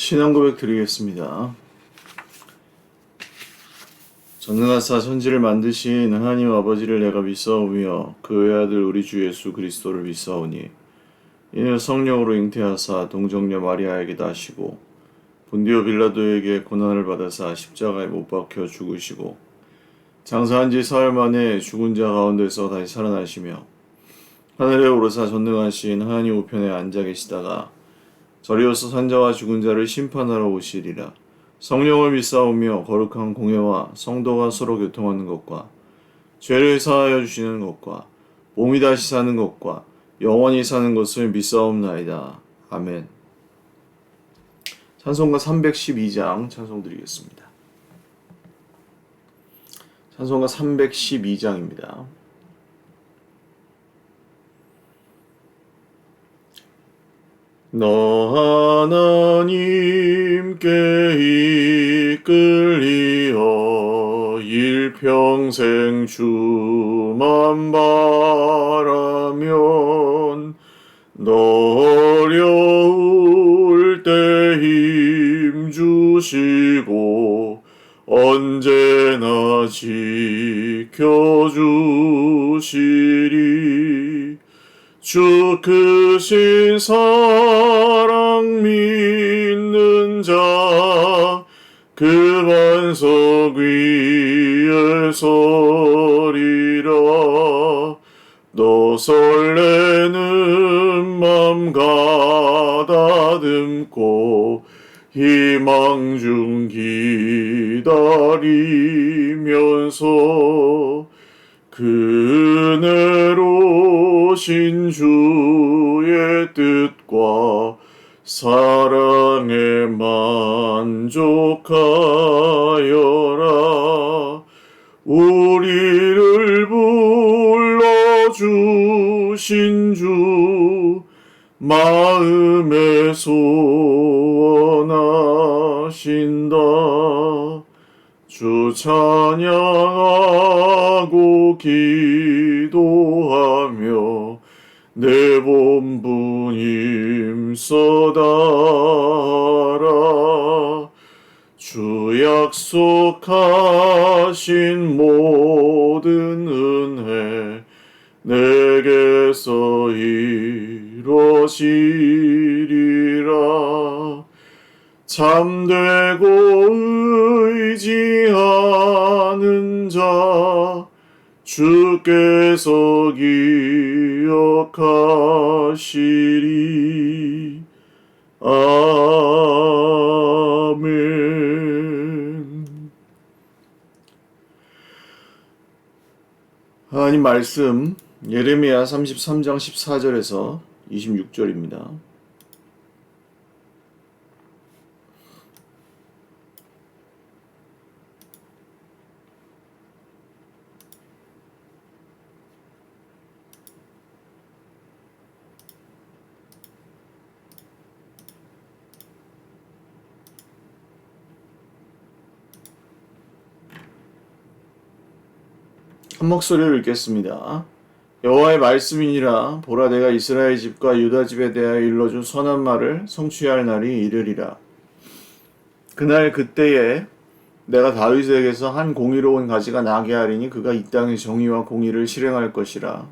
신앙 고백 드리겠습니다. 전능하사 천지를 만드신 하나님 아버지를 내가 믿사오며 그의 아들 우리 주 예수 그리스도를 믿사오니 이는 성령으로 잉태하사 동정녀 마리아에게 나시고 본디오 빌라도에게 고난을 받아사 십자가에 못 박혀 죽으시고 장사한 지 사흘 만에 죽은 자 가운데서 다시 살아나시며 하늘에 오르사 전능하신 하나님 우편에 앉아 계시다가 저리로서 산자와 죽은 자를 심판하러 오시리라. 성령을 믿사오며 거룩한 공회와 성도가 서로 교통하는 것과 죄를 사하여 주시는 것과 몸이 다시 사는 것과 영원히 사는 것을 믿사옵나이다. 아멘. 찬송가 312장 찬송 드리겠습니다. 찬송가 312장입니다. 너 하나님께 이끌리어 일평생 주만 바라면 너 어려울 때 힘 주시고 언제나 지켜주시리. 주 크신 사랑 믿는 자 그 반석 위에 서리라. 너 설레는 맘 가다듬고 희망 중 기다리면서 그네로신 주의 뜻과 사랑에 만족하여라. 우리를 불러주신 주 마음에 소원하신다. 주 찬양하고 기도하며 내 본분 힘써다라. 주 약속하신 모든 은혜 내게서 이루어지리라. 참되고 의지하는 자 주께서 기억하시리. 아멘. 하나님 말씀 예레미야 33장 14절에서 26절입니다. 한 목소리로 읽겠습니다. 여호와의 말씀이니라. 보라, 내가 이스라엘 집과 유다 집에 대하여 일러준 선한 말을 성취할 날이 이르리라. 그날 그때에 내가 다윗에게서 한 공의로운 가지가 나게 하리니 그가 이 땅의 정의와 공의를 실행할 것이라.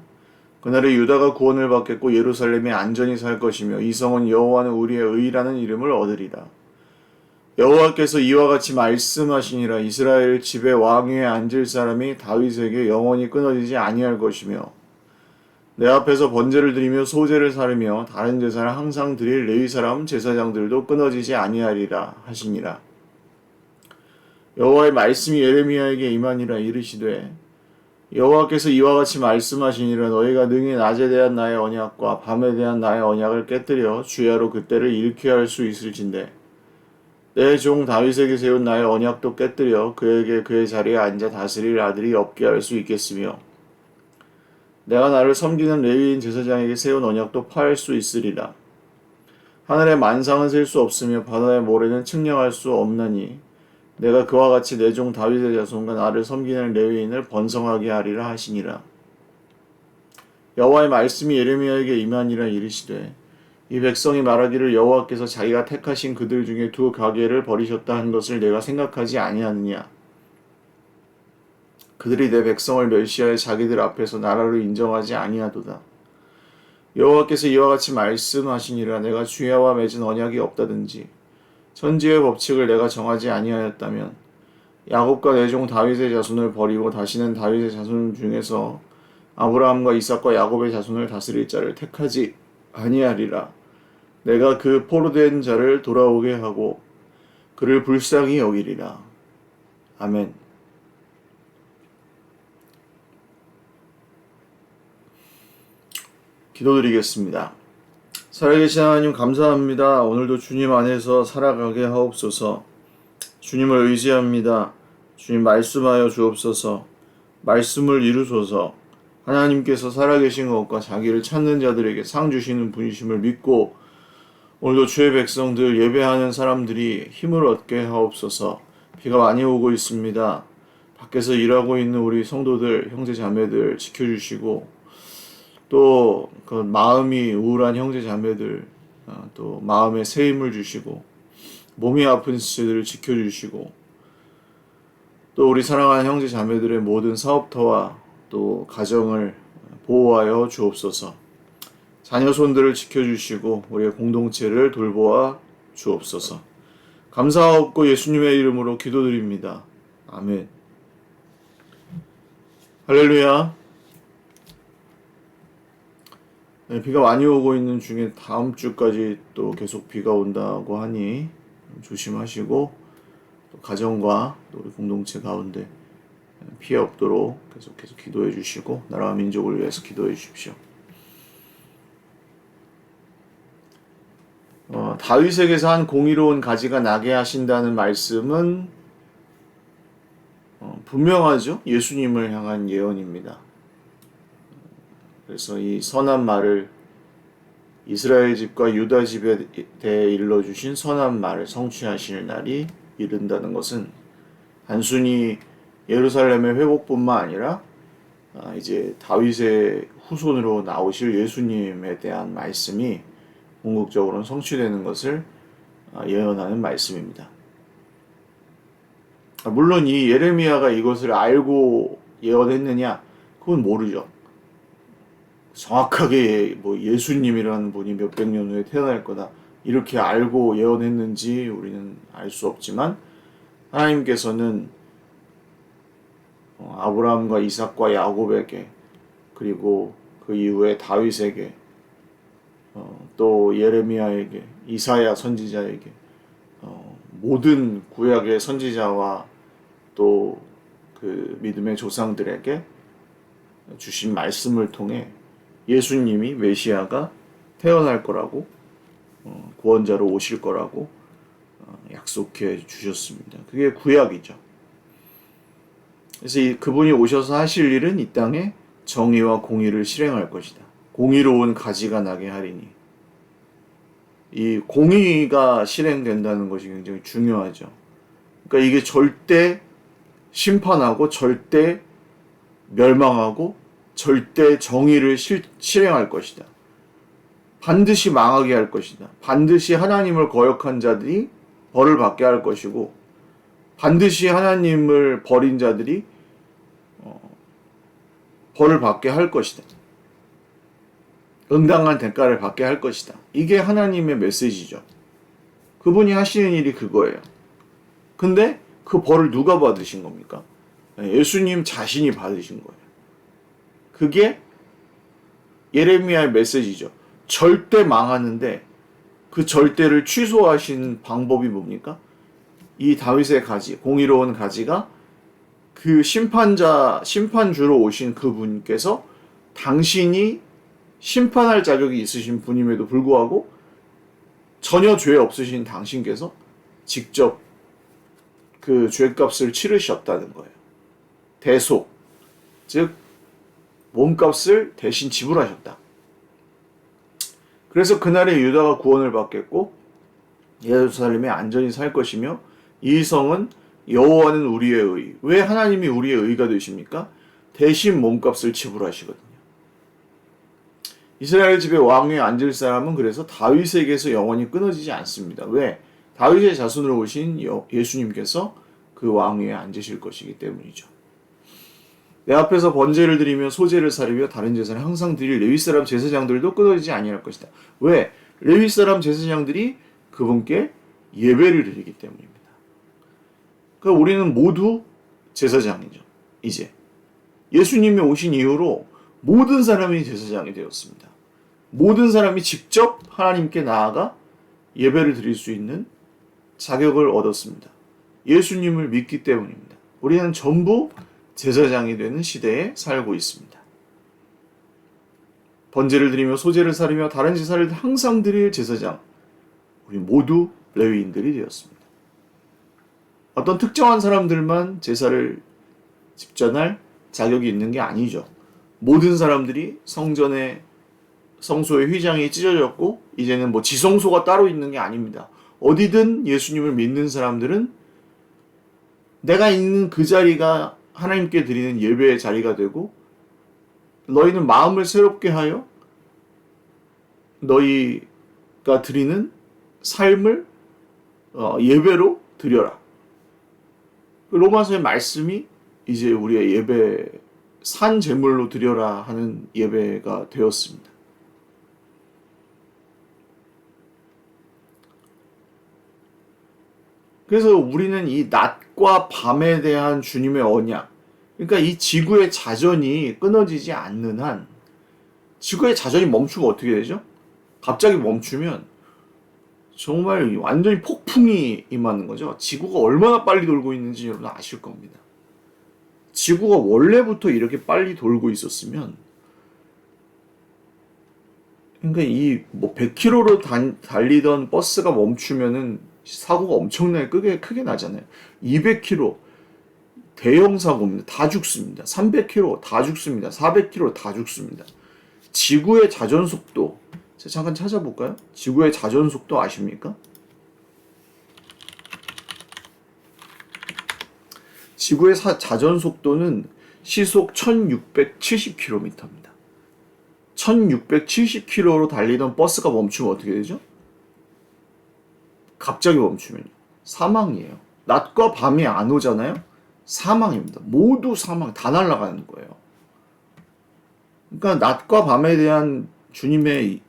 그날에 유다가 구원을 받겠고 예루살렘이 안전히 살 것이며 이 성은 여호와는 우리의 의라는 이름을 얻으리라. 여호와께서 이와 같이 말씀하시니라. 이스라엘 집의 왕 위에 앉을 사람이 다윗에게 영원히 끊어지지 아니할 것이며 내 앞에서 번제를 드리며 소제를 사르며 다른 제사를 항상 드릴 레위 사람 제사장들도 끊어지지 아니하리라 하시니라. 여호와의 말씀이 예레미야에게 임하니라. 이르시되 여호와께서 이와 같이 말씀하시니라. 너희가 능히 낮에 대한 나의 언약과 밤에 대한 나의 언약을 깨뜨려 주야로 그때를 잃게 할 수 있을진데 내 종 다윗에게 세운 나의 언약도 깨뜨려 그에게 그의 자리에 앉아 다스릴 아들이 없게 할 수 있겠으며 내가 나를 섬기는 레위인 제사장에게 세운 언약도 파할 수 있으리라. 하늘의 만상은 셀 수 없으며 바다의 모래는 측량할 수 없나니 내가 그와 같이 내 종 다윗의 자손과 나를 섬기는 레위인을 번성하게 하리라 하시니라. 여호와의 말씀이 예레미야에게 임하니라. 이르시되 이 백성이 말하기를 여호와께서 자기가 택하신 그들 중에 두 가게를 버리셨다 한 것을 내가 생각하지 아니하느냐. 그들이 내 백성을 멸시하여 자기들 앞에서 나라로 인정하지 아니하도다. 여호와께서 이와 같이 말씀하시니라. 내가 주야와 맺은 언약이 없다든지 천지의 법칙을 내가 정하지 아니하였다면 야곱과 내 종 다윗의 자손을 버리고 다시는 다윗의 자손 중에서 아브라함과 이삭과 야곱의 자손을 다스릴 자를 택하지 아니하리라. 내가 그 포로된 자를 돌아오게 하고 그를 불쌍히 여기리라. 아멘. 기도드리겠습니다. 살아계신 하나님 감사합니다. 오늘도 주님 안에서 살아가게 하옵소서. 주님을 의지합니다. 주님 말씀하여 주옵소서. 말씀을 이루소서. 하나님께서 살아계신 것과 자기를 찾는 자들에게 상 주시는 분이심을 믿고 오늘도 주의 백성들 예배하는 사람들이 힘을 얻게 하옵소서. 비가 많이 오고 있습니다. 밖에서 일하고 있는 우리 성도들, 형제 자매들 지켜주시고 또 그 마음이 우울한 형제 자매들 또 마음에 새 힘을 주시고 몸이 아픈 지체들을 지켜주시고 또 우리 사랑하는 형제 자매들의 모든 사업터와 또 가정을 보호하여 주옵소서. 자녀손들을 지켜주시고 우리의 공동체를 돌보아 주옵소서. 감사하옵고 예수님의 이름으로 기도드립니다. 아멘. 할렐루야. 네, 비가 많이 오고 있는 중에 다음 주까지 또 계속 비가 온다고 하니 조심하시고 또 가정과 또 우리 공동체 가운데 피해 없도록 계속해서 기도해 주시고 나라와 민족을 위해서 기도해 주십시오. 다윗에게서 한 공의로운 가지가 나게 하신다는 말씀은 분명하죠. 예수님을 향한 예언입니다. 그래서 이 선한 말을 이스라엘 집과 유다 집에 대해 일러주신 선한 말을 성취하실 날이 이른다는 것은 단순히 예루살렘의 회복뿐만 아니라 이제 다윗의 후손으로 나오실 예수님에 대한 말씀이 궁극적으로는 성취되는 것을 예언하는 말씀입니다. 물론 이 예레미야가 이것을 알고 예언했느냐? 그건 모르죠. 정확하게 뭐 예수님이라는 분이 몇백 년 후에 태어날 거다 이렇게 알고 예언했는지 우리는 알 수 없지만 하나님께서는 아브라함과 이삭과 야곱에게 그리고 그 이후에 다윗에게 또 예레미야에게 이사야 선지자에게 모든 구약의 선지자와 또 그 믿음의 조상들에게 주신 말씀을 통해 예수님이 메시아가 태어날 거라고 구원자로 오실 거라고 약속해 주셨습니다. 그게 구약이죠. 그래서 그분이 오셔서 하실 일은 이 땅에 정의와 공의를 실행할 것이다. 공의로운 가지가 나게 하리니. 이 공의가 실행된다는 것이 굉장히 중요하죠. 그러니까 이게 절대 심판하고 절대 멸망하고 절대 정의를 실행할 것이다. 반드시 망하게 할 것이다. 반드시 하나님을 거역한 자들이 벌을 받게 할 것이고 반드시 하나님을 버린 자들이 벌을 받게 할 것이다. 응당한 대가를 받게 할 것이다. 이게 하나님의 메시지죠. 그분이 하시는 일이 그거예요. 근데 그 벌을 누가 받으신 겁니까? 예수님 자신이 받으신 거예요. 그게 예레미야의 메시지죠. 절대 망하는데 그 절대를 취소하신 방법이 뭡니까? 이 다윗의 가지, 공의로운 가지가 그 심판주로 오신 그분께서 당신이 심판할 자격이 있으신 분임에도 불구하고 전혀 죄 없으신 당신께서 직접 그 죄값을 치르셨다는 거예요. 대속, 즉 몸값을 대신 지불하셨다. 그래서 그날에 유다가 구원을 받겠고 예루살렘에 안전히 살 것이며 이 성은 여호와는 우리의 의. 왜 하나님이 우리의 의가 되십니까? 대신 몸값을 지불하시거든요. 이스라엘 집의 왕위에 앉을 사람은 그래서 다윗에게서 영원히 끊어지지 않습니다. 왜? 다윗의 자손으로 오신 예수님께서 그 왕위에 앉으실 것이기 때문이죠. 내 앞에서 번제를 드리며 소제를 사르며 다른 제사를 항상 드릴 레위 사람 제사장들도 끊어지지 아니할 것이다. 왜? 레위 사람 제사장들이 그분께 예배를 드리기 때문입니다. 그러니까 우리는 모두 제사장이죠. 이제 예수님이 오신 이후로 모든 사람이 제사장이 되었습니다. 모든 사람이 직접 하나님께 나아가 예배를 드릴 수 있는 자격을 얻었습니다. 예수님을 믿기 때문입니다. 우리는 전부 제사장이 되는 시대에 살고 있습니다. 번제를 드리며 소제를 사르며 다른 제사를 항상 드릴 제사장, 우리 모두 레위인들이 되었습니다. 어떤 특정한 사람들만 제사를 집전할 자격이 있는 게 아니죠. 모든 사람들이 성소의 휘장이 찢어졌고 이제는 뭐 지성소가 따로 있는 게 아닙니다. 어디든 예수님을 믿는 사람들은 내가 있는 그 자리가 하나님께 드리는 예배의 자리가 되고 너희는 마음을 새롭게 하여 너희가 드리는 삶을 예배로 드려라. 로마서의 말씀이 이제 우리의 예배 산 제물로 드려라 하는 예배가 되었습니다. 그래서 우리는 이 낮과 밤에 대한 주님의 언약, 그러니까 이 지구의 자전이 끊어지지 않는 한, 지구의 자전이 멈추면 어떻게 되죠? 갑자기 멈추면 정말 완전히 폭풍이 임하는 거죠. 지구가 얼마나 빨리 돌고 있는지 여러분 아실 겁니다. 지구가 원래부터 이렇게 빨리 돌고 있었으면, 그러니까 이 뭐 100km로 달리던 버스가 멈추면은 사고가 엄청나게 크게 나잖아요. 200km 대형 사고입니다. 다 죽습니다. 300km 다 죽습니다. 400km 다 죽습니다. 지구의 자전 속도, 제가 잠깐 찾아볼까요? 지구의 자전 속도 아십니까? 지구의 자전 속도는 시속 1670km입니다. 1670km로 달리던 버스가 멈추면 어떻게 되죠? 갑자기 멈추면 사망이에요. 낮과 밤이 안 오잖아요? 사망입니다. 모두 사망, 다 날아가는 거예요. 그러니까 낮과 밤에 대한 주님의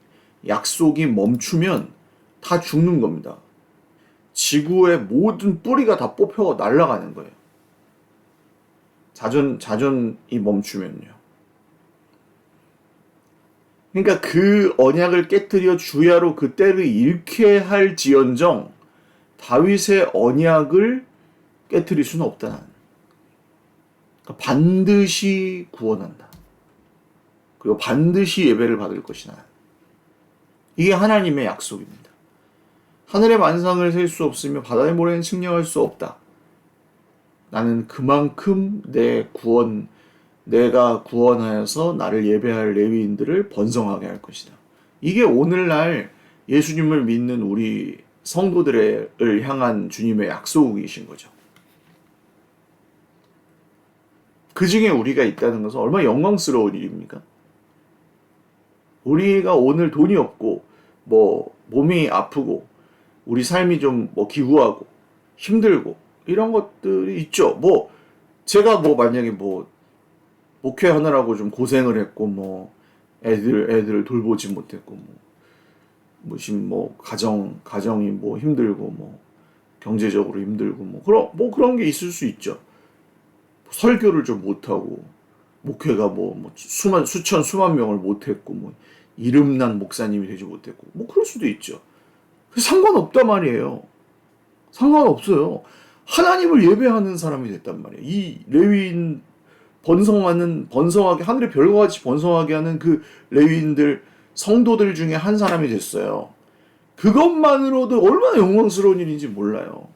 약속이 멈추면 다 죽는 겁니다. 지구의 모든 뿌리가 다 뽑혀 날아가는 거예요. 자전이 멈추면요. 그러니까 그 언약을 깨뜨려 주야로 그 때를 잃게 할지언정 다윗의 언약을 깨뜨릴 수는 없다. 그러니까 반드시 구원한다. 그리고 반드시 예배를 받을 것이다. 이게 하나님의 약속입니다. 하늘의 만상을 셀 수 없으며 바다의 모래는 측량할 수 없다. 나는 그만큼 내가 구원하여서 나를 예배할 레위인들을 번성하게 할 것이다. 이게 오늘날 예수님을 믿는 우리 성도들을 향한 주님의 약속이신 거죠. 그 중에 우리가 있다는 것은 얼마나 영광스러운 일입니까? 우리가 오늘 돈이 없고 몸이 아프고 우리 삶이 좀 기구하고 힘들고 이런 것들이 있죠. 제가 만약에 목회하느라고 좀 고생을 했고 애들을 돌보지 못했고 가정이 힘들고 경제적으로 힘들고 그런 게 있을 수 있죠. 설교를 좀 못하고 목회가 수만 명을 못했고 이름난 목사님이 되지 못했고 그럴 수도 있죠. 상관없단 말이에요. 상관없어요. 하나님을 예배하는 사람이 됐단 말이에요. 이 레위인 번성하게 하늘의 별과 같이 번성하게 하는 그 레위인들 성도들 중에 한 사람이 됐어요. 그것만으로도 얼마나 영광스러운 일인지 몰라요.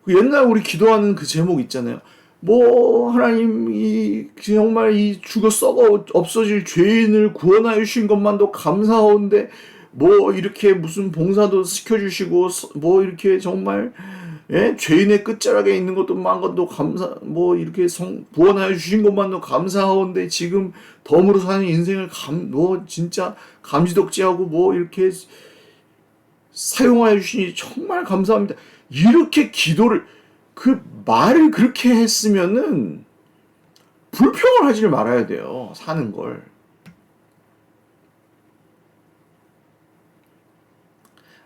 옛날 우리 기도하는 그 제목 있잖아요. 하나님 정말 이 죽어 썩어 없어질 죄인을 구원하여 주신 것만도 감사한데 이렇게 무슨 봉사도 시켜주시고 이렇게 정말 예? 죄인의 끝자락에 있는 것도 만것도 감사, 뭐 이렇게 구원하여 주신 것만도 감사하온데 지금 덤으로 사는 인생을 뭐 진짜 감지덕지하고 뭐 이렇게 사용하여 주시니 정말 감사합니다. 이렇게 기도를, 그 말을 그렇게 했으면은 불평을 하질 말아야 돼요. 사는 걸.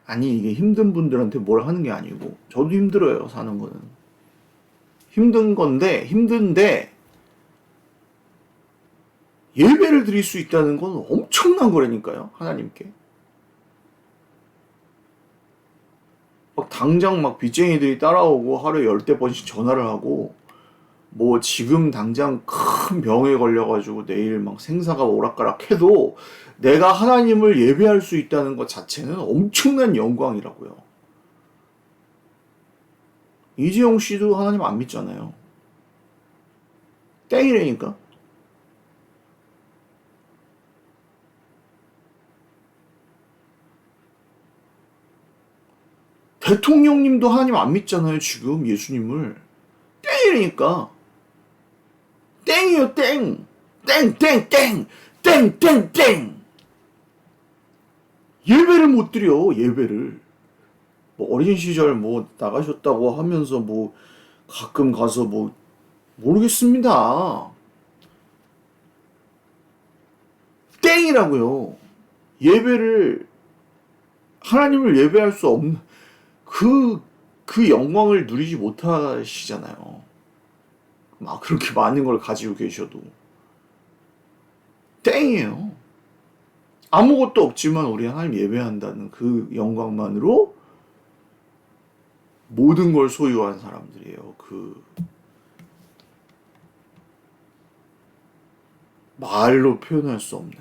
아니, 이게 힘든 분들한테 뭘 하는 게 아니고, 저도 힘들어요, 사는 거는. 힘든데, 예배를 드릴 수 있다는 건 엄청난 거라니까요, 하나님께. 막 당장 막 빚쟁이들이 따라오고 하루에 10대 번씩 전화를 하고, 뭐 지금 당장 큰 병에 걸려가지고 내일 막 생사가 오락가락 해도 내가 하나님을 예배할 수 있다는 것 자체는 엄청난 영광이라고요. 이재용 씨도 하나님 안 믿잖아요. 땡이라니까. 대통령님도 하나님 안 믿잖아요, 지금 예수님을. 땡이라니까. 땡이요, 땡. 땡, 땡, 땡. 땡, 땡, 땡. 예배를 못 드려, 예배를. 뭐 어린 시절 뭐 나가셨다고 하면서 뭐 가끔 가서 뭐 모르겠습니다. 땡이라고요. 예배를, 하나님을 예배할 수 없는, 그 영광을 누리지 못하시잖아요. 막 그렇게 많은 걸 가지고 계셔도. 땡이에요. 아무것도 없지만 우리 하나님 예배한다는 그 영광만으로 모든 걸 소유한 사람들이에요. 그 말로 표현할 수 없는.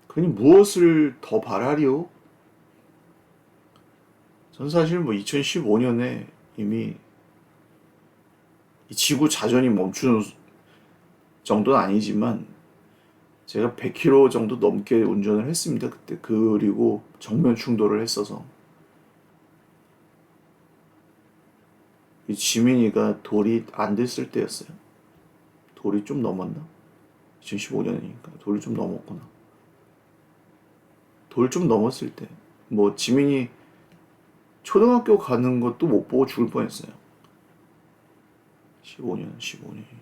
그니 무엇을 더 바라리요? 전 사실 뭐 2015년에 이미 이 지구 자전이 멈추는 정도는 아니지만 제가 100km 정도 넘게 운전을 했습니다. 그때. 그리고 정면 충돌을 했어서. 이 지민이가 돌이 안 됐을 때였어요. 돌이 좀 넘었나? 2015년이니까 돌이 좀 넘었구나. 돌 좀 넘었을 때. 뭐 지민이 초등학교 가는 것도 못 보고 죽을 뻔했어요. 15년이니까.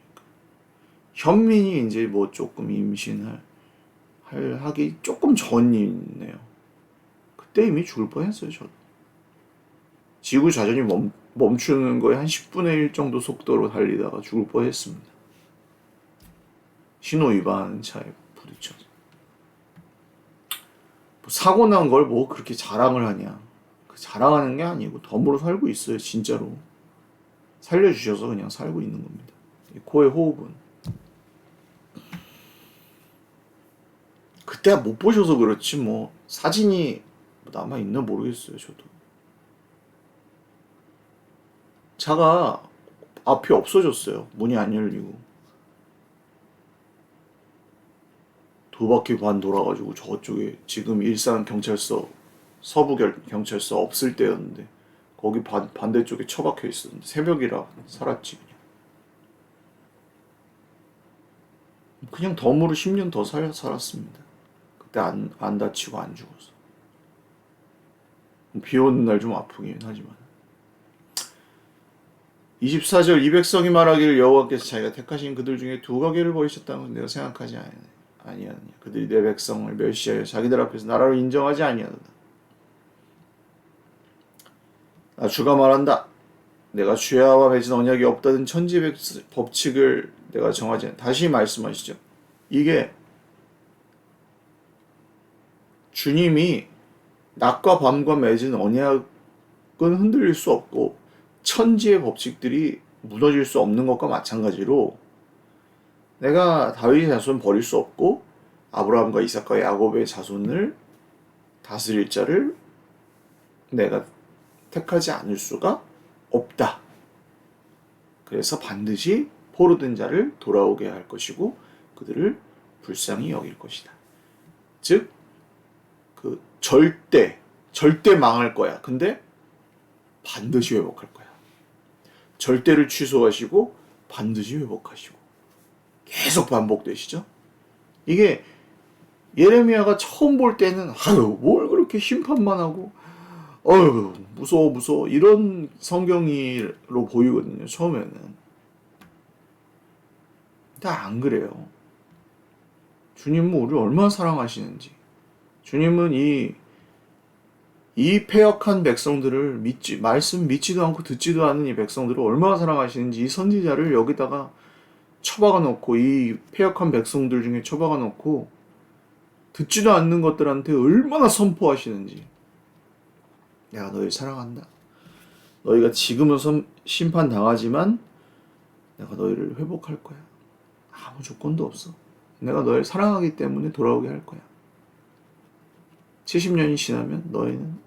현민이 이제 뭐 조금 하기 조금 전이네요. 그때 이미 죽을 뻔했어요, 저도. 지구 자전이 멈추는 거에 한 10분의 1 정도 속도로 달리다가 죽을 뻔했습니다. 신호 위반 차에 부딪혀서. 뭐 사고 난 걸 뭐 그렇게 자랑을 하냐. 자랑하는 게 아니고 덤으로 살고 있어요, 진짜로. 살려주셔서 그냥 살고 있는 겁니다. 코의 호흡은. 그때 못 보셔서 그렇지 뭐 사진이 남아있나 모르겠어요, 저도. 차가 앞이 없어졌어요. 문이 안 열리고. 두 바퀴 반 돌아가지고 저쪽에 지금 일산 경찰서, 서부 경찰서 없을 때였는데 거기 반대쪽에 처박혀 있었는데 새벽이라 살았지. 그냥 덤으로 10년 더 살았습니다. 그때 안 다치고 안 죽어서. 비 오는 날 좀 아프긴 하지만. 24절 이 백성이 말하기를 여호와께서 자기가 택하신 그들 중에 두 가게를 버리셨다고 내가 생각하지 아니하느냐. 그들이 내 백성을 멸시하여 자기들 앞에서 나라로 인정하지 아니하도다. 나 주가 말한다. 내가 죄와 맺은 언약이 없다는 천지의 법칙을 내가 정하지 않아. 다시 말씀하시죠. 이게 주님이 낮과 밤과 맺은 언약은 흔들릴 수 없고 천지의 법칙들이 무너질 수 없는 것과 마찬가지로 내가 다윗의 자손 버릴 수 없고 아브라함과 이삭과 야곱의 자손을 다스릴 자를 내가 택하지 않을 수가 없다. 그래서 반드시 포로된 자를 돌아오게 할 것이고 그들을 불쌍히 여길 것이다. 즉, 그 절대 절대 망할 거야. 근데 반드시 회복할 거야. 절대를 취소하시고 반드시 회복하시고. 계속 반복되시죠? 이게 예레미야가 처음 볼 때는 아유 뭘 그렇게 심판만 하고 어휴 무서워 무서워 이런 성경으로 보이거든요. 처음에는. 다 안 그래요. 주님은 우리를 얼마나 사랑하시는지. 주님은 이 패역한 백성들을 말씀 믿지도 않고 듣지도 않는 이 백성들을 얼마나 사랑하시는지 이 선지자를 여기다가 처박아 놓고 이 패역한 백성들 중에 처박아 놓고 듣지도 않는 것들한테 얼마나 선포하시는지. 내가 너희를 사랑한다. 너희가 지금은 심판당하지만 내가 너희를 회복할 거야. 아무 조건도 없어. 내가 너희를 사랑하기 때문에 돌아오게 할 거야. 70년이 지나면 너희는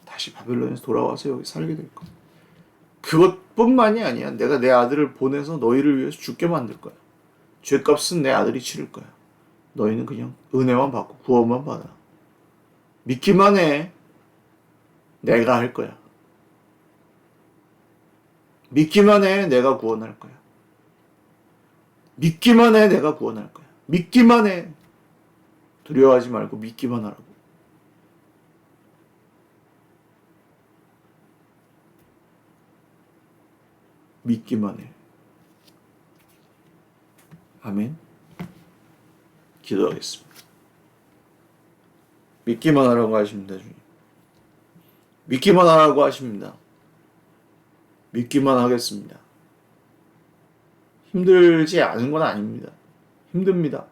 다시 바벨론에서 돌아와서 여기 살게 될 거야. 그것뿐만이 아니야. 내가 내 아들을 보내서 너희를 위해서 죽게 만들 거야. 죄값은 내 아들이 치를 거야. 너희는 그냥 은혜만 받고 구원만 받아. 믿기만 해. 내가 할 거야. 믿기만 해. 내가 구원할 거야. 믿기만 해. 내가 구원할 거야. 믿기만 해. 두려워하지 말고 믿기만 하라고. 믿기만 해. 아멘. 기도하겠습니다. 믿기만 하라고 하십니다, 주님. 믿기만 하라고 하십니다. 믿기만 하겠습니다. 힘들지 않은 건 아닙니다. 힘듭니다.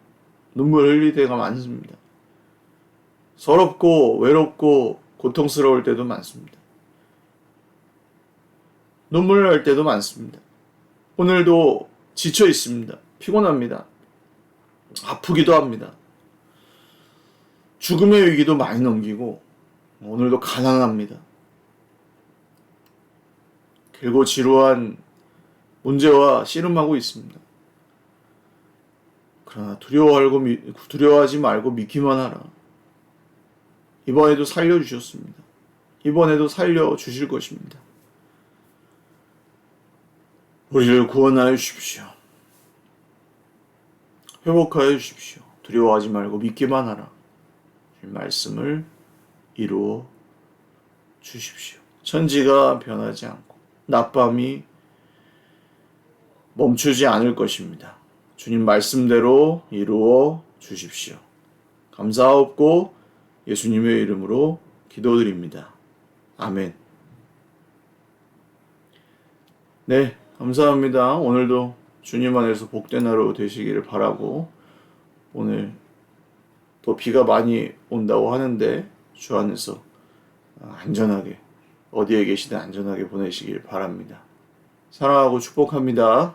눈물 흘릴 때가 많습니다. 서럽고 외롭고 고통스러울 때도 많습니다. 눈물 날 때도 많습니다. 오늘도 지쳐 있습니다. 피곤합니다. 아프기도 합니다. 죽음의 위기도 많이 넘기고 오늘도 가난합니다. 길고 지루한 문제와 씨름하고 있습니다. 그러나 두려워하지 말고 믿기만 하라. 이번에도 살려주셨습니다. 이번에도 살려주실 것입니다. 우리를 구원하여 주십시오. 회복하여 주십시오. 두려워하지 말고 믿기만 하라. 말씀을 이루어 주십시오. 천지가 변하지 않고 낮밤이 멈추지 않을 것입니다. 주님 말씀대로 이루어 주십시오. 감사하옵고 예수님의 이름으로 기도드립니다. 아멘. 네, 감사합니다. 오늘도 주님 안에서 복된 하루 되시기를 바라고, 오늘 또 비가 많이 온다고 하는데 주 안에서 안전하게, 어디에 계시든 안전하게 보내시길 바랍니다. 사랑하고 축복합니다.